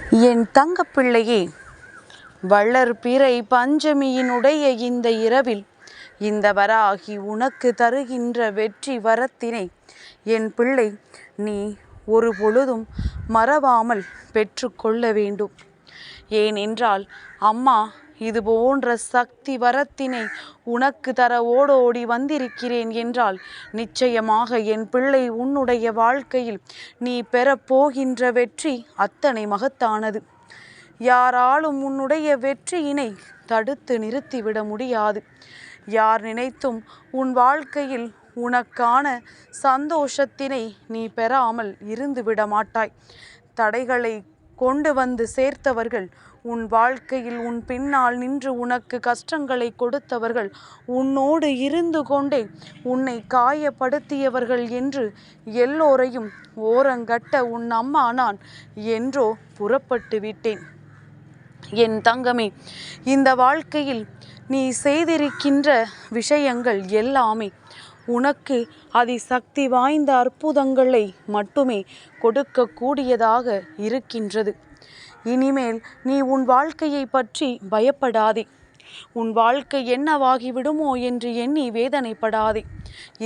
என் தங்கப்பிள்ளையே, வளர்பிறை பஞ்சமியினுடைய இந்த இரவில் இந்த வராகி உனக்கு தருகின்ற வெற்றி வரத்தினை என் பிள்ளை நீ ஒரு பொழுதும் மறவாமல் பெற்றுக்கொள்ள வேண்டும். ஏனென்றால் அம்மா இது போன்ற சக்தி வரத்தினை உனக்கு தர ஓடோடி வந்திருக்கிறேன் என்றால் நிச்சயமாக என் பிள்ளை உன்னுடைய வாழ்க்கையில் நீ பெறப்போகின்ற வெற்றி அத்தனை மகத்தானது. யாராலும் உன்னுடைய வெற்றியினை தடுத்து நிறுத்திவிட முடியாது. யார் நினைத்தும் உன் வாழ்க்கையில் உனக்கான சந்தோஷத்தினை நீ பெறாமல் இருந்து விட மாட்டாய். தடைகளை கொண்டு வந்து சேர்த்தவர்கள், உன் வாழ்க்கையில் உன் பின்னால் நின்று உனக்கு கஷ்டங்களை கொடுத்தவர்கள், உன்னோடு இருந்து கொண்டே உன்னை காயப்படுத்தியவர்கள் என்று எல்லோரையும் ஓரங்கட்ட உன் அம்மா நான் என்றோ புறப்பட்டு விட்டேன். என் தங்கமே, இந்த வாழ்க்கையில் நீ செய்திருக்கின்ற விஷயங்கள் எல்லாமே உனக்கு அதிசக்தி வாய்ந்த அற்புதங்களை மட்டுமே கொடுக்கக்கூடியதாக இருக்கின்றது. இனிமேல் நீ உன் வாழ்க்கையை பற்றி பயப்படாதே. உன் வாழ்க்கை என்னவாகிவிடுமோ என்று எண்ணி வேதனைப்படாதே.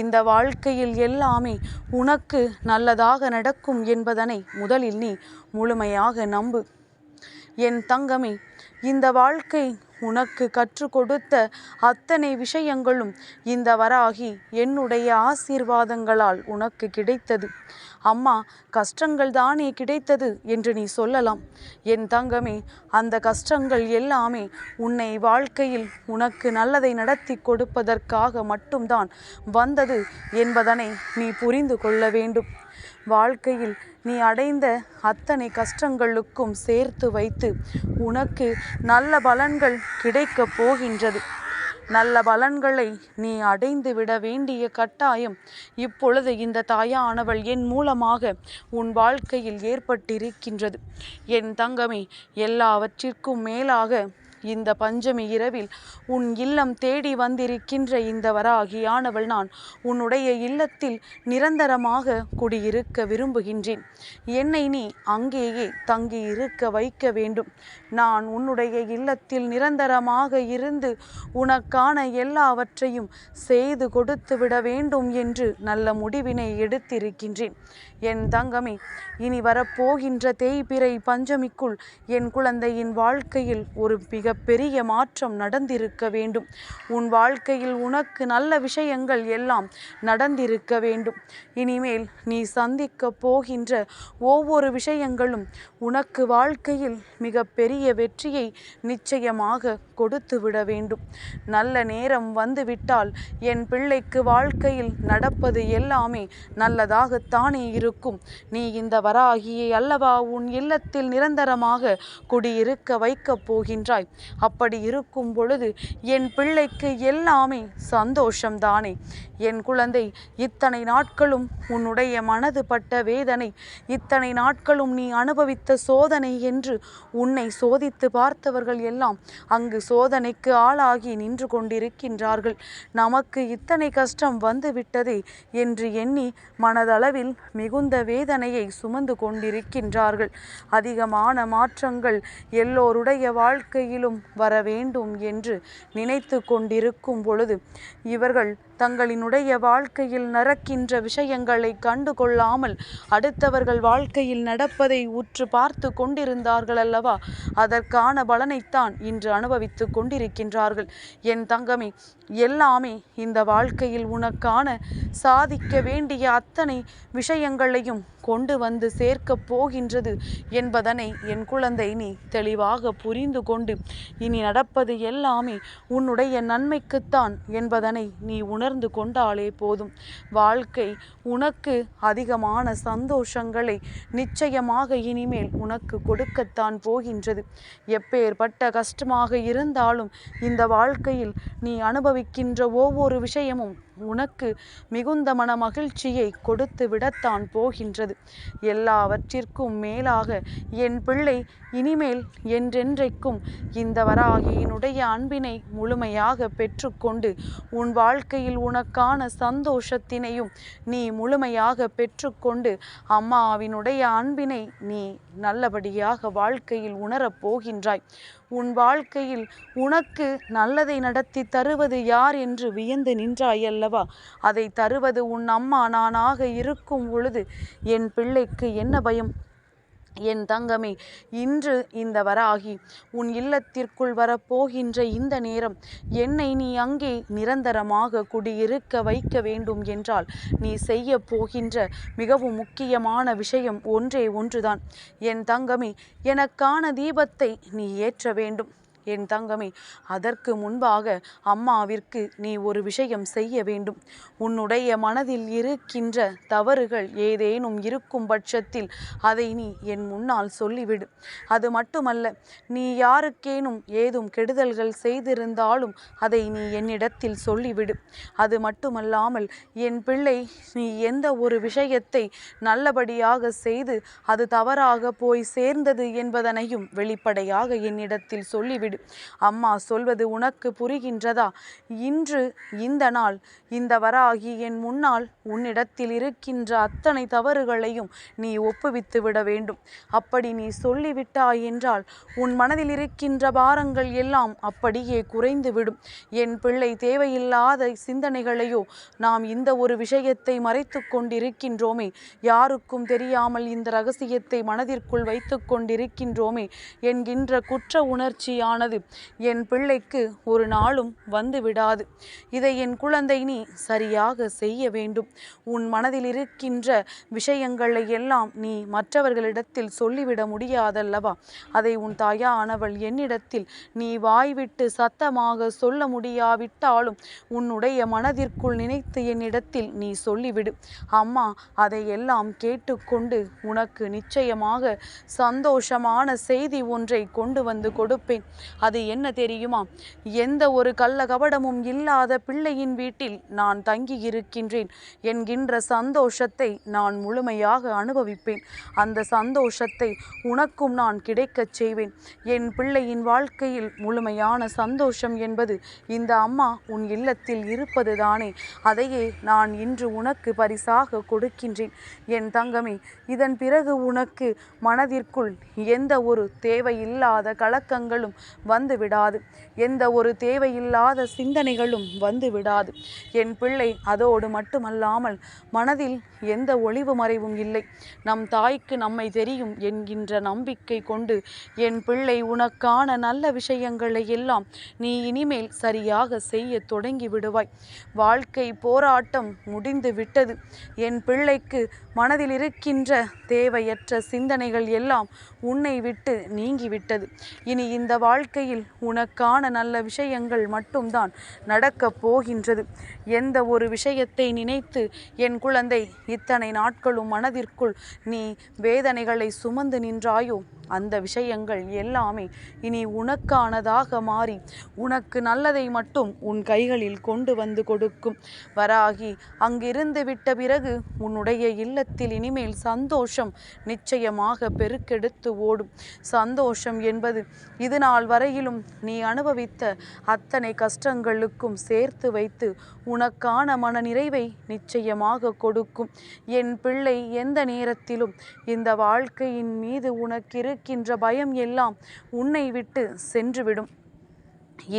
இந்த வாழ்க்கையில் எல்லாமே உனக்கு நல்லதாக நடக்கும் என்பதனை முதலில் நீ முழுமையாக நம்பு. என் தங்கமே, இந்த வாழ்க்கை உனக்கு கற்றுக் கொடுத்த அத்தனை விஷயங்களும் இந்த வராகி என்னுடைய ஆசீர்வாதங்களால் உனக்கு கிடைத்தது. அம்மா, கஷ்டங்கள் தானே கிடைத்தது என்று நீ சொல்லலாம். என் தங்கமே, அந்த கஷ்டங்கள் எல்லாமே உன்னை வாழ்க்கையில் உனக்கு நல்லதை நடத்தி கொடுப்பதற்காக மட்டும்தான் வந்தது என்பதனை நீ புரிந்து கொள்ள வேண்டும். வாழ்க்கையில் நீ அடைந்த அத்தனை கஷ்டங்களுக்கும் சேர்த்து வைத்து உனக்கு நல்ல பலன்கள் கிடைக்கப் போகின்றது. நல்ல பலன்களை நீ அடைந்து விட வேண்டிய கட்டாயம் இப்பொழுது இந்த தாயானவள் என் மூலமாக உன் வாழ்க்கையில் ஏற்பட்டிருக்கின்றது. என் தங்கமே, எல்லாவற்றிற்கும் மேலாக இந்த பஞ்சமி இரவில் உன் இல்லம் தேடி வந்திருக்கின்ற இந்த வராகியானவள் நான் உன்னுடைய இல்லத்தில் நிரந்தரமாக குடியிருக்க விரும்புகின்றேன். என்னை நீ அங்கேயே தங்கி இருக்க வைக்க வேண்டும். நான் உன்னுடைய இல்லத்தில் நிரந்தரமாக இருந்து உனக்கான எல்லாவற்றையும் செய்து கொடுத்து விட வேண்டும் என்று நல்ல முடிவினை எடுத்திருக்கின்றேன். என் தங்கமே, இனி வரப்போகின்ற தேய்பிறை பஞ்சமிக்குள் என் குழந்தையின் வாழ்க்கையில் ஒரு மிகப்பெரிய மாற்றம் நடந்திருக்க வேண்டும். உன் வாழ்க்கையில் உனக்கு நல்ல விஷயங்கள் எல்லாம் நடந்திருக்க வேண்டும். இனிமேல் நீ சந்திக்க போகின்ற ஒவ்வொரு விஷயங்களும் உனக்கு வாழ்க்கையில் மிகப்பெரிய வெற்றியை நிச்சயமாக கொடுத்து விட வேண்டும். நல்ல நேரம் வந்துவிட்டால் என் பிள்ளைக்கு வாழ்க்கையில் நடப்பது எல்லாமே நல்லதாகத்தானே இருக்கும். நீ இந்த வராகியை அல்லவா உன் இல்லத்தில் நிரந்தரமாக குடியிருக்க வைக்கப் போகின்றாய். அப்படி இருக்கும் பொழுது என் பிள்ளைக்கு எல்லாமே சந்தோஷம்தானே. என் குழந்தை, இத்தனை நாட்களும் உன்னுடைய மனது பட்ட வேதனை, இத்தனை நாட்களும் நீ அனுபவித்த சோதனை என்று உன்னை சோதித்து பார்த்தவர்கள் எல்லாம் அங்கு சோதனைக்கு ஆளாகி நின்று கொண்டிருக்கின்றார்கள். நமக்கு இத்தனை கஷ்டம் வந்துவிட்டதே என்று எண்ணி மனதளவில் மிகுந்த வேதனையை சுமந்து கொண்டிருக்கின்றார்கள். அதிகமான மாற்றங்கள் எல்லோருடைய வாழ்க்கையிலும் வர வேண்டும் என்று நினைத்து கொண்டிருக்கும் பொழுது இவர்கள் தங்களினுடைய வாழ்க்கையில் நடக்கின்ற விஷயங்களை கண்டு கொள்ளாமல் அடுத்தவர்கள் வாழ்க்கையில் நடப்பதை உற்று பார்த்து கொண்டிருந்தார்கள் அல்லவா, அதற்கான பலனைத்தான் இன்று அனுபவித்து கொண்டிருக்கின்றார்கள். என் தங்கமே, எல்லாமே இந்த வாழ்க்கையில் உனக்கான சாதிக்க வேண்டிய அத்தனை விஷயங்களையும் கொண்டு வந்து சேர்க்கப் போகின்றது என்பதனை என் குழந்தை நீ தெளிவாக புரிந்து கொண்டு இனி நடப்பது எல்லாமே உன்னுடைய நன்மைக்குத்தான் என்பதனை நீ உணர்ந்து கொண்டாலே போதும். வாழ்க்கை உனக்கு அதிகமான சந்தோஷங்களை நிச்சயமாக இனிமேல் உனக்கு கொடுக்கத்தான் போகின்றது. எப்பேற்பட்ட கஷ்டமாக இருந்தாலும் இந்த வாழ்க்கையில் நீ அனுபவிக்கின்ற ஒவ்வொரு விஷயமும் உனக்கு மிகுந்த மன மகிழ்ச்சியை கொடுத்து விடத்தான் போகின்றது. எல்லாவற்றிற்கும் மேலாக என் பிள்ளை இனிமேல் என்றென்றைக்கும் இந்த வராகியினுடைய அன்பினை முழுமையாக பெற்றுக்கொண்டு உன் வாழ்க்கையில் உனக்கான சந்தோஷத்தினையும் நீ முழுமையாக பெற்றுக்கொண்டு அம்மாவினுடைய அன்பினை நீ நல்லபடியாக வாழ்க்கையில் உணரப் போகின்றாய். உன் வாழ்க்கையில் உனக்கு நல்லதை நடத்தி தருவது யார் என்று வியந்து நின்றாய் அல்லவா? அதை தருவது உன் அம்மா நானாக இருக்கும் பொழுது என் பிள்ளைக்கு என்ன பயம்? என் தங்கமே, இன்று இந்த வராகி உன் இல்லத்திற்குள் வரப்போகின்ற இந்த நேரம் என்னை நீ அங்கே நிரந்தரமாக குடியிருக்க வைக்க வேண்டும் என்றால் நீ செய்ய போகின்ற மிகவும் முக்கியமான விஷயம் ஒன்றே ஒன்றுதான். என் தங்கமே, எனக்கான தீபத்தை நீ ஏற்ற வேண்டும். என் தங்கமே, அதற்கு முன்பாக அம்மாவிற்கு நீ ஒரு விஷயம் செய்ய வேண்டும். உன்னுடைய மனதில் இருக்கின்ற தவறுகள் ஏதேனும் இருக்கும் பட்சத்தில் அதை நீ என் முன்னால் சொல்லிவிடு. அது மட்டுமல்ல, நீ யாருக்கேனும் ஏதும் கெடுதல்கள் செய்திருந்தாலும் அதை நீ என்னிடத்தில் சொல்லிவிடு. அது மட்டுமல்லாமல் என் பிள்ளை, நீ எந்த ஒரு விஷயத்தை நல்லபடியாக செய்து அது தவறாக போய் சேர்ந்தது என்பதனையும் வெளிப்படையாக என்னிடத்தில் சொல்லிவிடு. அம்மா சொல்வது உனக்கு புரிகின்றதா? இன்று இந்த நாள் இந்த வராகி என் முன்னால் உன்னிடத்தில் இருக்கின்ற அத்தனை தவறுகளையும் நீ ஒப்புவித்து விட வேண்டும். அப்படி நீ சொல்லிவிட்டாய் என்றால் உன் மனதில் இருக்கின்ற பாரங்கள் எல்லாம் அப்படியே குறைந்துவிடும். என் பிள்ளை, தேவையில்லாத சிந்தனைகளையோ நாம் இந்த ஒரு விஷயத்தை மறைத்து கொண்டிருக்கின்றோமே, யாருக்கும் தெரியாமல் இந்த ரகசியத்தை மனதிற்குள் வைத்து கொண்டிருக்கின்றோமே என்கின்ற குற்ற உணர்ச்சியான என் பிள்ளைக்கு ஒரு நாளும் வந்து விடாது. இதை என் குழந்தை நீ சரியாக செய்ய வேண்டும். உன் மனதில் இருக்கின்ற விஷயங்களை எல்லாம் நீ மற்றவர்களிடத்தில் சொல்லிவிட முடியாதல்லவா? அதை உன் தாயானவள் என்னிடத்தில் நீ வாய்விட்டு சத்தமாக சொல்ல முடியாவிட்டாலும் உன்னுடைய மனதிற்குள் நினைத்து என்னிடத்தில் நீ சொல்லிவிடு. அம்மா அதையெல்லாம் கேட்டுக்கொண்டு உனக்கு நிச்சயமாக சந்தோஷமான செய்தி ஒன்றை கொண்டு வந்து கொடுப்பேன். அது என்ன தெரியுமா? எந்த ஒரு கள்ள கபடமும் இல்லாத பிள்ளையின் வீட்டில் நான் தங்கி இருக்கின்றேன் என்கின்ற சந்தோஷத்தை நான் முழுமையாக அனுபவிப்பேன். அந்த சந்தோஷத்தை உனக்கும் நான் கிடைக்கச் செய்வேன். என் பிள்ளையின் வாழ்க்கையில் முழுமையான சந்தோஷம் என்பது இந்த அம்மா உன் இல்லத்தில் இருப்பது தானே. அதையே நான் இன்று உனக்கு பரிசாக கொடுக்கின்றேன். என் தங்கமே, இதன் பிறகு உனக்கு மனதிற்குள் எந்த ஒரு தேவையில்லாத கலக்கங்களும் வந்து விடாது. எந்த ஒரு தேவையில்லாத சிந்தனைகளும் வந்து விடாது. என் பிள்ளை, அதோடு மட்டுமல்லாமல் மனதில் எந்த ஒளிவு மறைவும் இல்லை. நம் தாய்க்கு நம்மை தெரியும் என்கின்ற நம்பிக்கை கொண்டு என் பிள்ளை, உனக்கான நல்ல விஷயங்களை எல்லாம் நீ இனிமேல் சரியாக செய்ய தொடங்கி விடுவாய். வாழ்க்கை போராட்டம் முடிந்து விட்டது. என் பிள்ளைக்கு மனதில் இருக்கின்ற தேவையற்ற சிந்தனைகள் எல்லாம் உன்னை விட்டு நீங்கிவிட்டது. இனி இந்த வாழ்க்கையில் உனக்கான நல்ல விஷயங்கள் மட்டும்தான் நடக்கப் போகின்றது. எந்த ஒரு விஷயத்தை நினைத்து என் குழந்தை இத்தனை நாட்களும் மனதிற்குள் நீ வேதனைகளை சுமந்து நின்றாயோ அந்த விஷயங்கள் எல்லாமே இனி உனக்கானதாக மாறி உனக்கு நல்லதை மட்டும் உன் கைகளில் கொண்டு வந்து கொடுக்கும். வராகி, அங்கிருந்து விட்ட பிறகு உன்னுடைய இல்லத்தில் இனிமேல் சந்தோஷம் நிச்சயமாக பெருக்கெடுத்து ஓடும். சந்தோஷம் என்பது இது நாள் வரையிலும் நீ அனுபவித்த அத்தனை கஷ்டங்களுக்கும் சேர்த்து வைத்து உனக்கான மன நிறைவை நிச்சயமாக கொடுக்கும். என் பிள்ளை, எந்த நேரத்திலும் இந்த வாழ்க்கையின் மீது உனக்கு இருக்கின்ற பயம் எல்லாம் உன்னை விட்டு சென்றுவிடும்.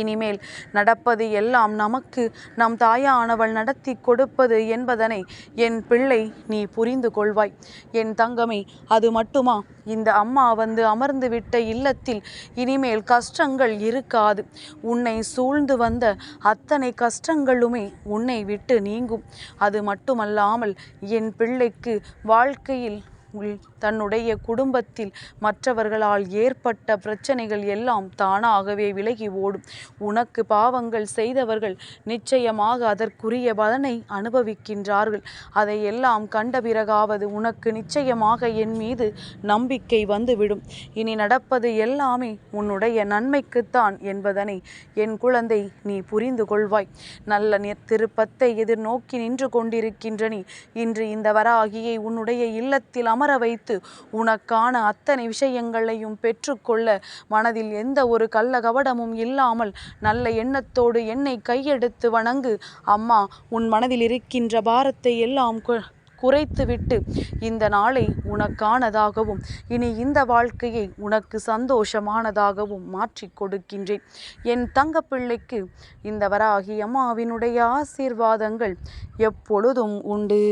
இனிமேல் நடப்பது எல்லாம் நமக்கு நம் தாயானவள் நடத்தி கொடுப்பது என்பதனை என் பிள்ளை நீ புரிந்து கொள்வாய். என் தங்கமே, அது மட்டுமா? இந்த அம்மா வந்து அமர்ந்து விட்ட இல்லத்தில் இனிமேல் கஷ்டங்கள் இருக்காது. உன்னை சூழ்ந்து வந்த அத்தனை கஷ்டங்களுமே உன்னை விட்டு நீங்கும். அது மட்டுமல்லாமல் என் பிள்ளைக்கு வாழ்க்கையில் தன்னுடைய குடும்பத்தில் மற்றவர்களால் ஏற்பட்ட பிரச்சனைகள் எல்லாம் தானாகவே விலகி ஓடும். உனக்கு பாவங்கள் செய்தவர்கள் நிச்சயமாக அதற்குரிய பலனை அனுபவிக்கின்றார்கள். அதையெல்லாம் கண்ட பிறகாவது உனக்கு நிச்சயமாக என் மீது நம்பிக்கை வந்துவிடும். இனி நடப்பது எல்லாமே உன்னுடைய நன்மைக்குத்தான் என்பதனை என் குழந்தை நீ புரிந்து கொள்வாய். நல்ல திருப்பத்தை எதிர்நோக்கி நின்று கொண்டிருக்கின்ற நீ இன்று இந்த வராகியை உன்னுடைய இல்லத்தில் அமர வைத்து உனக்கான அத்தனை விஷயங்களையும் பெற்றுக்கொள்ள மனதில் எந்த ஒரு கள்ள கபடமும் இல்லாமல் நல்ல எண்ணத்தோடு என்னை கையெடுத்து வணங்கு. அம்மா உன் மனதில் இருக்கின்ற பாரத்தை எல்லாம் குறைத்துவிட்டு இந்த நாளை உனக்கானதாகவும் இனி இந்த வாழ்க்கையை உனக்கு சந்தோஷமானதாகவும் மாற்றி கொடுக்கின்றேன். என் தங்கப்பிள்ளைக்கு இந்த வராகி அம்மாவினுடைய ஆசீர்வாதங்கள் எப்பொழுதும் உண்டு.